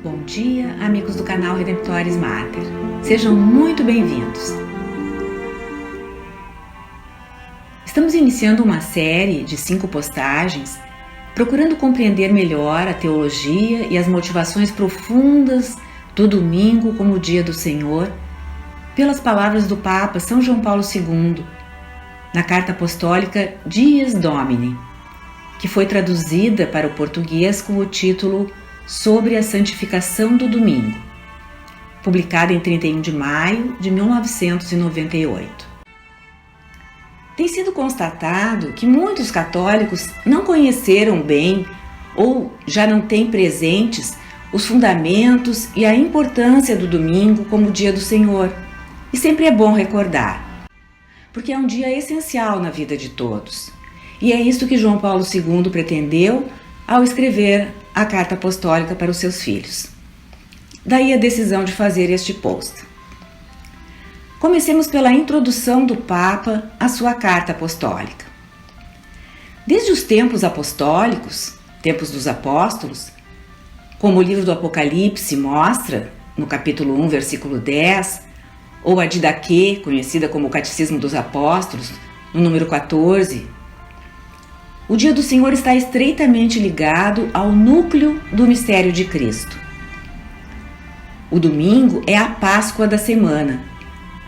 Bom dia, amigos do canal Redemptoris Mater. Sejam muito bem-vindos. Estamos iniciando uma série de 5 postagens procurando compreender melhor a teologia e as motivações profundas do domingo como o dia do Senhor, pelas palavras do Papa São João Paulo II, na carta apostólica Dies Domini, que foi traduzida para o português com o título Sobre a Santificação do Domingo, publicada em 31 de maio de 1998. Tem sido constatado que muitos católicos não conheceram bem ou já não têm presentes os fundamentos e a importância do domingo como dia do Senhor. E sempre é bom recordar, porque é um dia essencial na vida de todos. E é isso que João Paulo II pretendeu ao escrever a carta apostólica para os seus filhos. Daí a decisão de fazer este post. Comecemos pela introdução do Papa à sua carta apostólica. Desde os tempos apostólicos, tempos dos apóstolos, como o livro do Apocalipse mostra, no capítulo 1, versículo 10, ou a Didaquê, conhecida como o Catecismo dos Apóstolos, no número 14, o dia do Senhor está estreitamente ligado ao núcleo do mistério de Cristo. O domingo é a Páscoa da semana,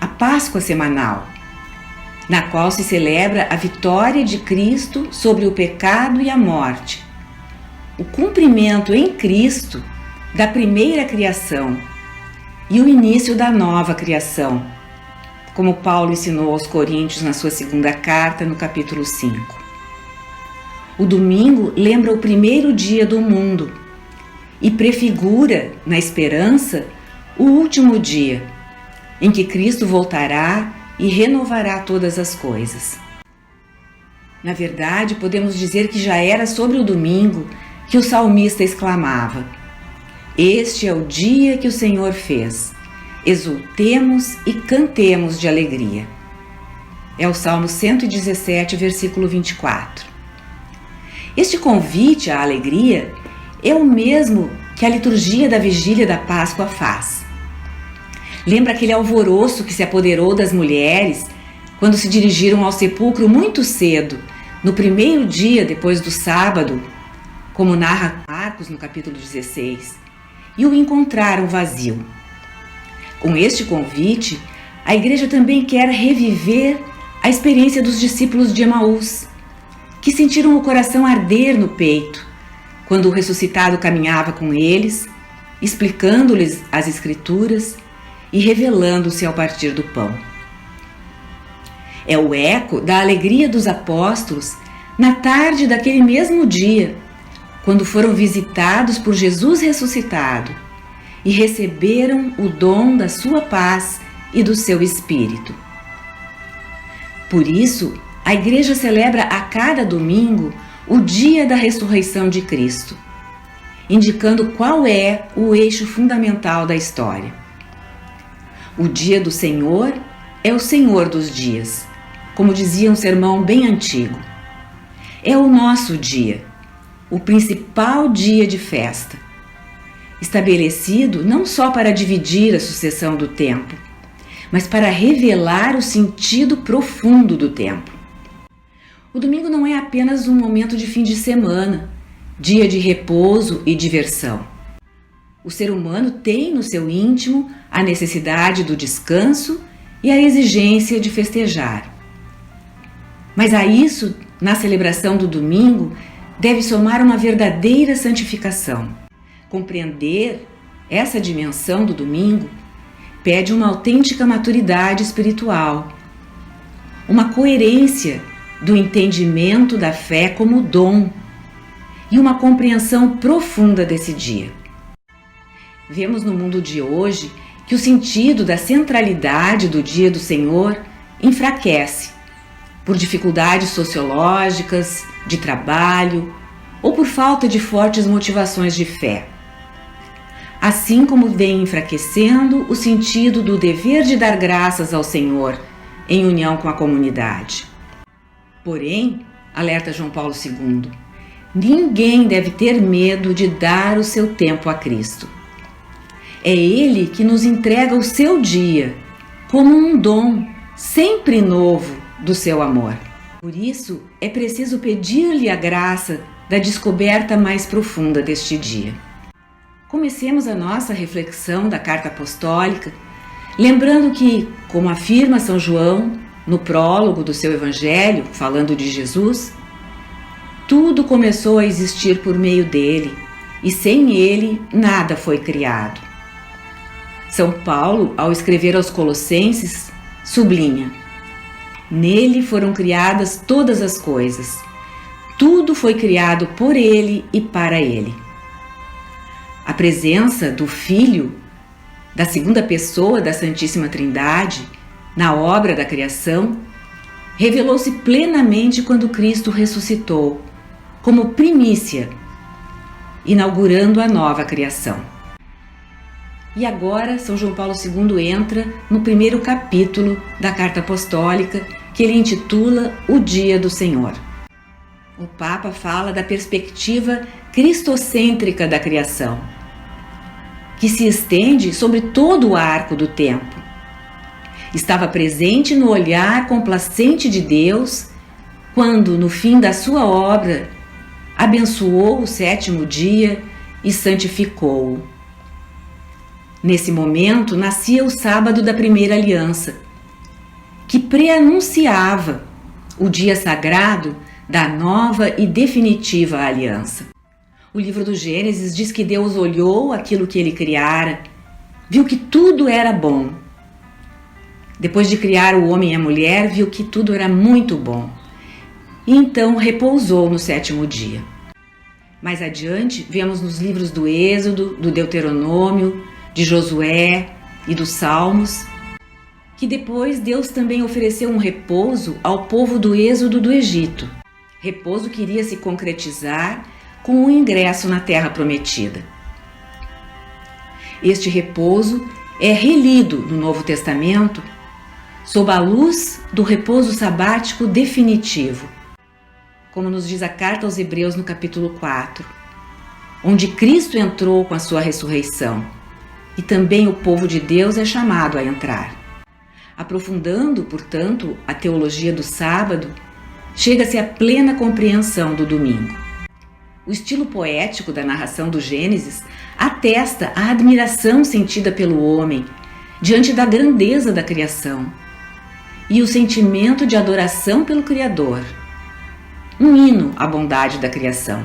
a Páscoa semanal, na qual se celebra a vitória de Cristo sobre o pecado e a morte, o cumprimento em Cristo da primeira criação e o início da nova criação, como Paulo ensinou aos Coríntios na sua segunda carta, no capítulo 5. O domingo lembra o primeiro dia do mundo e prefigura, na esperança, o último dia, em que Cristo voltará e renovará todas as coisas. Na verdade, podemos dizer que já era sobre o domingo que o salmista exclamava: "Este é o dia que o Senhor fez, exultemos e cantemos de alegria." É o Salmo 117, versículo 24. Este convite à alegria é o mesmo que a liturgia da vigília da Páscoa faz. Lembra aquele alvoroço que se apoderou das mulheres quando se dirigiram ao sepulcro muito cedo, no primeiro dia depois do sábado, como narra Marcos no capítulo 16, e o encontraram vazio. Com este convite, a Igreja também quer reviver a experiência dos discípulos de Emaús, que sentiram o coração arder no peito quando o ressuscitado caminhava com eles, explicando-lhes as Escrituras e revelando-se ao partir do pão. É o eco da alegria dos apóstolos na tarde daquele mesmo dia, quando foram visitados por Jesus ressuscitado e receberam o dom da sua paz e do seu Espírito. Por isso, a Igreja celebra a cada domingo o dia da ressurreição de Cristo, indicando qual é o eixo fundamental da história. O dia do Senhor é o Senhor dos dias, como dizia um sermão bem antigo. É o nosso dia, o principal dia de festa, estabelecido não só para dividir a sucessão do tempo, mas para revelar o sentido profundo do tempo. O domingo não é apenas um momento de fim de semana, dia de repouso e diversão. O ser humano tem no seu íntimo a necessidade do descanso e a exigência de festejar. Mas a isso, na celebração do domingo, deve somar uma verdadeira santificação. Compreender essa dimensão do domingo pede uma autêntica maturidade espiritual, uma coerência do entendimento da fé como dom e uma compreensão profunda desse dia. Vemos no mundo de hoje que o sentido da centralidade do dia do Senhor enfraquece por dificuldades sociológicas, de trabalho ou por falta de fortes motivações de fé. Assim como vem enfraquecendo o sentido do dever de dar graças ao Senhor em união com a comunidade. Porém, alerta João Paulo II, ninguém deve ter medo de dar o seu tempo a Cristo. É Ele que nos entrega o seu dia, como um dom sempre novo do seu amor. Por isso, é preciso pedir-lhe a graça da descoberta mais profunda deste dia. Comecemos a nossa reflexão da carta apostólica, lembrando que, como afirma São João no prólogo do seu Evangelho, falando de Jesus, tudo começou a existir por meio dele, e sem ele nada foi criado. São Paulo, ao escrever aos Colossenses, sublinha: nele foram criadas todas as coisas. Tudo foi criado por ele e para ele. A presença do Filho, da segunda pessoa da Santíssima Trindade, na obra da criação, revelou-se plenamente quando Cristo ressuscitou, como primícia, inaugurando a nova criação. E agora São João Paulo II entra no primeiro capítulo da Carta Apostólica, que ele intitula O Dia do Senhor. O Papa fala da perspectiva cristocêntrica da criação, que se estende sobre todo o arco do tempo. Estava presente no olhar complacente de Deus, quando, no fim da sua obra, abençoou o sétimo dia e santificou-o. Nesse momento nascia o sábado da primeira aliança, que preanunciava o dia sagrado da nova e definitiva aliança. O livro do Gênesis diz que Deus olhou aquilo que ele criara, viu que tudo era bom. Depois de criar o homem e a mulher, viu que tudo era muito bom. E então repousou no sétimo dia. Mais adiante, vemos nos livros do Êxodo, do Deuteronômio, de Josué e dos Salmos, que depois Deus também ofereceu um repouso ao povo do êxodo do Egito, repouso que iria se concretizar com o ingresso na Terra Prometida. Este repouso é relido no Novo Testamento sob a luz do repouso sabático definitivo, como nos diz a carta aos Hebreus no capítulo 4, onde Cristo entrou com a sua ressurreição, e também o povo de Deus é chamado a entrar. Aprofundando, portanto, a teologia do sábado, chega-se à plena compreensão do domingo. O estilo poético da narração do Gênesis atesta a admiração sentida pelo homem diante da grandeza da criação e o sentimento de adoração pelo Criador, um hino à bondade da criação.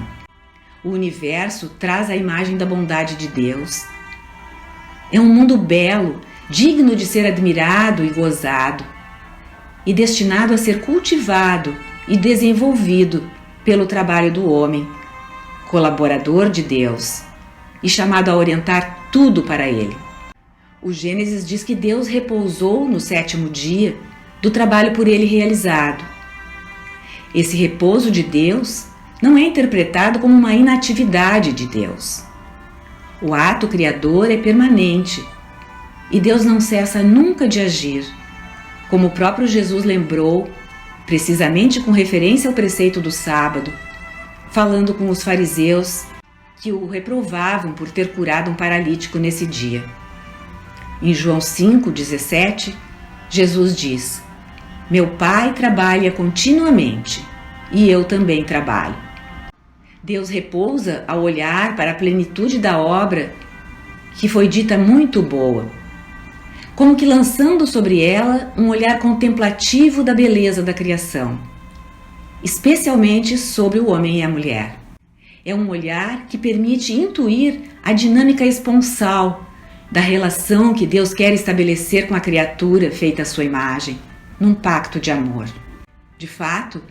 O universo traz a imagem da bondade de Deus. É um mundo belo, digno de ser admirado e gozado, e destinado a ser cultivado e desenvolvido pelo trabalho do homem, colaborador de Deus, e chamado a orientar tudo para ele. O Gênesis diz que Deus repousou no sétimo dia do trabalho por ele realizado. Esse repouso de Deus não é interpretado como uma inatividade de Deus. O ato criador é permanente e Deus não cessa nunca de agir, como o próprio Jesus lembrou, precisamente com referência ao preceito do sábado, falando com os fariseus que o reprovavam por ter curado um paralítico nesse dia. Em João 5,17, Jesus diz: meu Pai trabalha continuamente e eu também trabalho. Deus repousa ao olhar para a plenitude da obra que foi dita muito boa, como que lançando sobre ela um olhar contemplativo da beleza da criação, especialmente sobre o homem e a mulher. É um olhar que permite intuir a dinâmica esponsal da relação que Deus quer estabelecer com a criatura feita à sua imagem, num pacto de amor. De fato,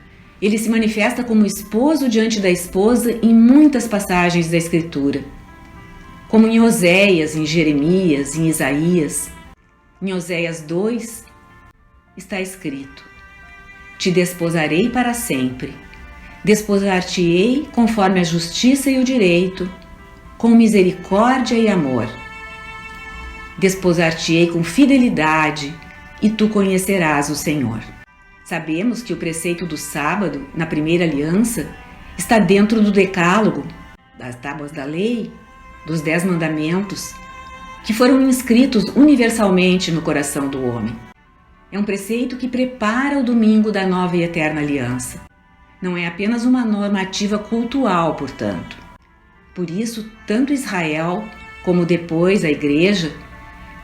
ele se manifesta como esposo diante da esposa em muitas passagens da Escritura, como em Oséias, em Jeremias, em Isaías. Em Oséias 2 está escrito: te desposarei para sempre, desposar-te-ei conforme a justiça e o direito, com misericórdia e amor. Desposar-te-ei com fidelidade, e tu conhecerás o Senhor. Sabemos que o preceito do sábado, na primeira aliança, está dentro do decálogo, das tábuas da lei, dos 10 mandamentos, que foram inscritos universalmente no coração do homem. É um preceito que prepara o domingo da nova e eterna aliança. Não é apenas uma normativa cultual, portanto. Por isso, tanto Israel como depois a Igreja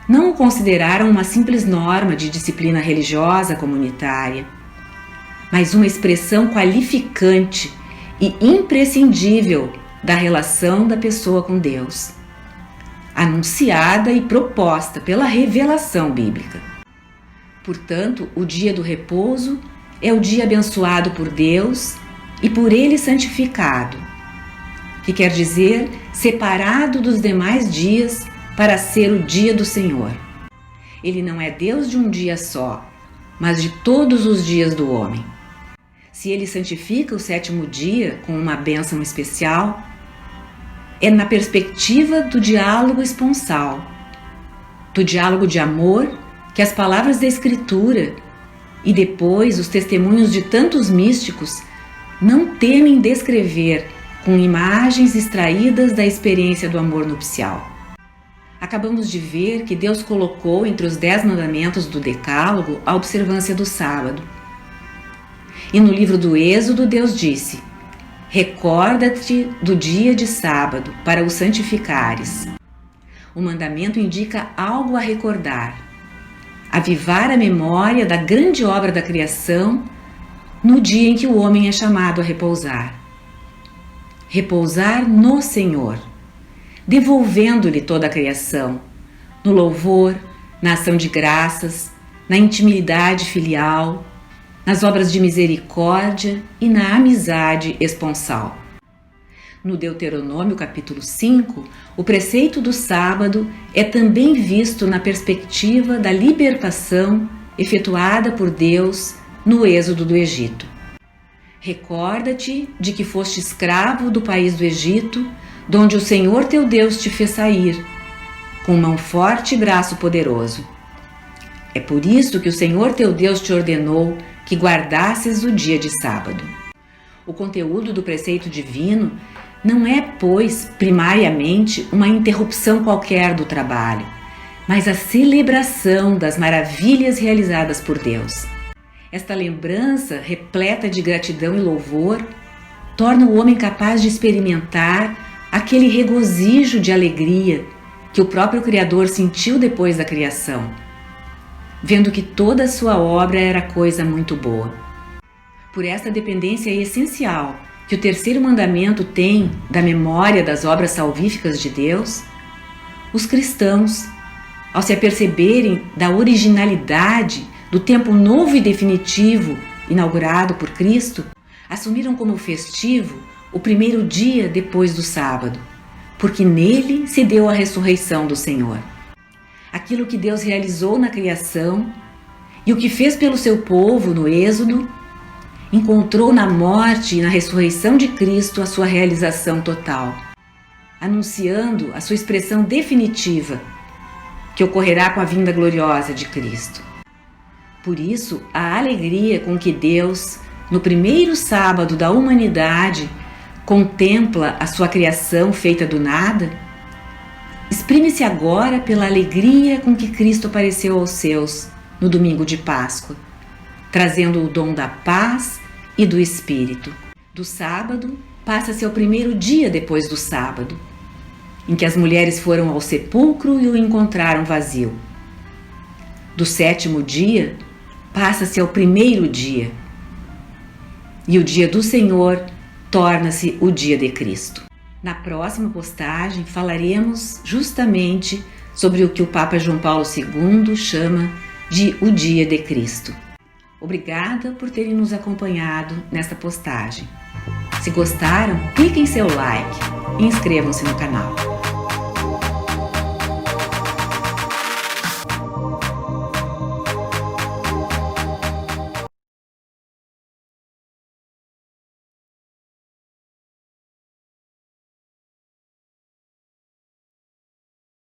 não o consideraram uma simples norma de disciplina religiosa comunitária, mas uma expressão qualificante e imprescindível da relação da pessoa com Deus, anunciada e proposta pela revelação bíblica. Portanto, o dia do repouso é o dia abençoado por Deus e por Ele santificado, que quer dizer separado dos demais dias para ser o dia do Senhor. Ele não é Deus de um dia só, mas de todos os dias do homem. Se Ele santifica o sétimo dia com uma bênção especial, é na perspectiva do diálogo esponsal, do diálogo de amor que as palavras da Escritura e depois os testemunhos de tantos místicos não temem descrever com imagens extraídas da experiência do amor nupcial. Acabamos de ver que Deus colocou entre os 10 mandamentos do Decálogo a observância do sábado. E no livro do Êxodo, Deus disse: recorda-te do dia de sábado para o santificares. O mandamento indica algo a recordar, avivar a memória da grande obra da criação no dia em que o homem é chamado a repousar. Repousar no Senhor, devolvendo-lhe toda a criação, no louvor, na ação de graças, na intimidade filial, nas obras de misericórdia e na amizade esponsal. No Deuteronômio capítulo 5, o preceito do sábado é também visto na perspectiva da libertação efetuada por Deus no êxodo do Egito. Recorda-te de que foste escravo do país do Egito, donde o Senhor teu Deus te fez sair, com mão forte e braço poderoso. É por isso que o Senhor teu Deus te ordenou que guardasses o dia de sábado. O conteúdo do preceito divino não é, pois, primariamente uma interrupção qualquer do trabalho, mas a celebração das maravilhas realizadas por Deus. Esta lembrança, repleta de gratidão e louvor, torna o homem capaz de experimentar aquele regozijo de alegria que o próprio Criador sentiu depois da criação, vendo que toda a sua obra era coisa muito boa. Por esta dependência essencial que o terceiro mandamento tem da memória das obras salvíficas de Deus, os cristãos, ao se aperceberem da originalidade do tempo novo e definitivo inaugurado por Cristo, assumiram como festivo o primeiro dia depois do sábado, porque nele se deu a ressurreição do Senhor. Aquilo que Deus realizou na criação e o que fez pelo seu povo no Êxodo, encontrou na morte e na ressurreição de Cristo a sua realização total, anunciando a sua expressão definitiva, que ocorrerá com a vinda gloriosa de Cristo. Por isso, a alegria com que Deus, no primeiro sábado da humanidade, contempla a sua criação feita do nada, exprime-se agora pela alegria com que Cristo apareceu aos seus no domingo de Páscoa, trazendo o dom da paz e do Espírito. Do sábado, passa-se ao primeiro dia depois do sábado, em que as mulheres foram ao sepulcro e o encontraram vazio. Do sétimo dia, passa-se ao primeiro dia, e o dia do Senhor torna-se o dia de Cristo. Na próxima postagem falaremos justamente sobre o que o Papa João Paulo II chama de o dia de Cristo. Obrigada por terem nos acompanhado nesta postagem. Se gostaram, cliquem em seu like e inscrevam-se no canal.